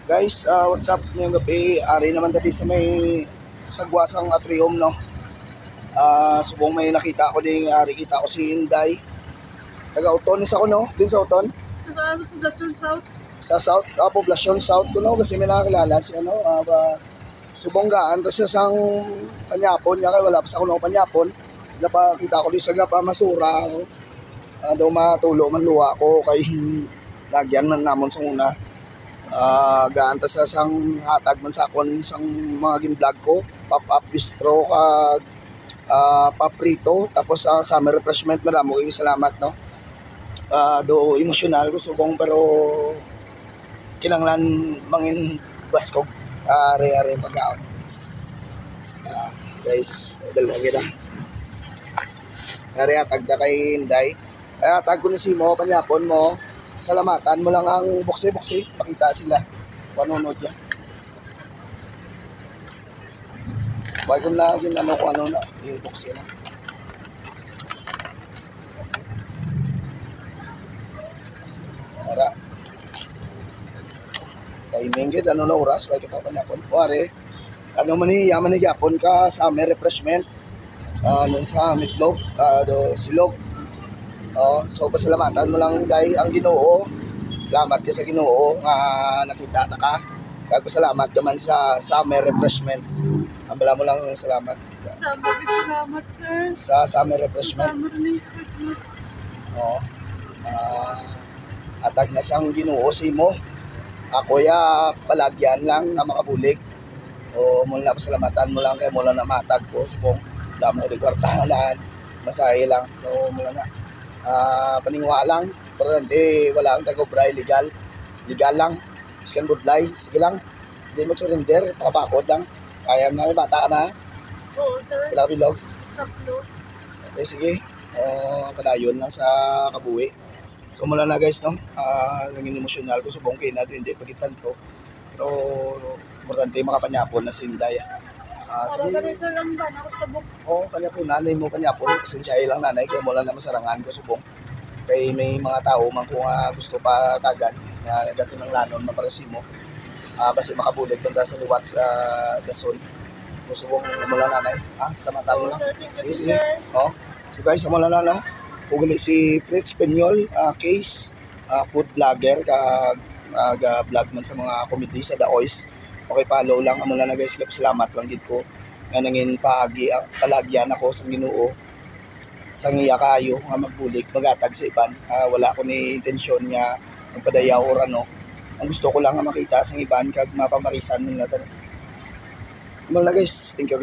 Guys, what's up ngayong gabi? Ari naman dati sa may sagwasang atrium, no? Subong may nakita ko din, ari kita ko si Inday. Taga-Utonis ako, no? Din sa Uton. Sa Poblacion South? Sa South, Poblacion South ko, no? Kasi may nakakilala si, Subonggaan. Tapos sa sang Panyapon, kaya wala pa sa kuno Panyapon. Napakita ko din sa Gapa, Masura. Daw matulo man luwa ko kay lagyan man namon sa una. Gaanta sa sang hatag man sa akon sang mga gin-vlog ko, pop-up bistro kag paprito, tapos summer refreshment. Maramo kayong salamat, no. Do emosyonal ko subong pero kinanglan mangin baskog are pagkaon. Guys, dala kita are hatag na kay Inday. Hatag ko ni Simo Panyapon mo. Salamatan mo lang ang buksi-buksi, makita sila panunod yan. Bago na ano ko ano na yung buksi na. Para timing gid ano na oras bago pa Panyapon. Pare, ano man ni yaman ni Japon ka summer refreshment nun sa Mitlog, do Silog. So pasalamatan mo lang dahil ang Ginoo. Salamat ka sa Ginoo nga nakita ta ka. Kag salamat naman sa summer refreshment. Ambala mo lang salamat. Salamat, sir. Sa summer refreshment. Summer refreshment. Atag na siyang Ginoo simo. Ako ya palagyan lang nga makabulig. Mula pasalamatan mo lang kay mula na matag ko subong damo di kwartahan. Masahe lang. So mula na paningwa lang, pero hindi, wala akong tagobray, legal lang, iskan budlay, sige lang, hindi mag-surrender, pakapakod lang, kaya na, may bata ka na, Oo, sir. kailangan bilog, Tatlo. okay, sige, padayon lang sa kabuhi. So mula na guys, no, naging emosyonal ko, subong kayo natin, hindi pagitan to, pero importante makapanyapon na si Inday. Parang ganito lang ba? Nakasabok. Kanya po, nanay mo kanya po. Pasensyahe lang nanay, kaya mula na masarangan ko subong. Kaya may mga tao man kung gusto pa tagad, na dati ng lanon, maparasi mo. Basta makabulig doon sa liwat sa Dason. Subong mula nanay. Salamat lang. Sige. So guys, mula na lang. Puguli si Fritz Peñol, case, food vlogger, vlog man sa mga comedy sa Daois. Okay, follow lang amo na guys, salamat lang gid ko nga nangin paagi kalagyan ako sa Ginoo sa iya kayo nga magbulig magatag sa iban. Wala ko ni intensyon nga magpadayaw or ano. Ang gusto ko lang nga makita sa iban kag mapamarisan nila. Amo na guys, thank you.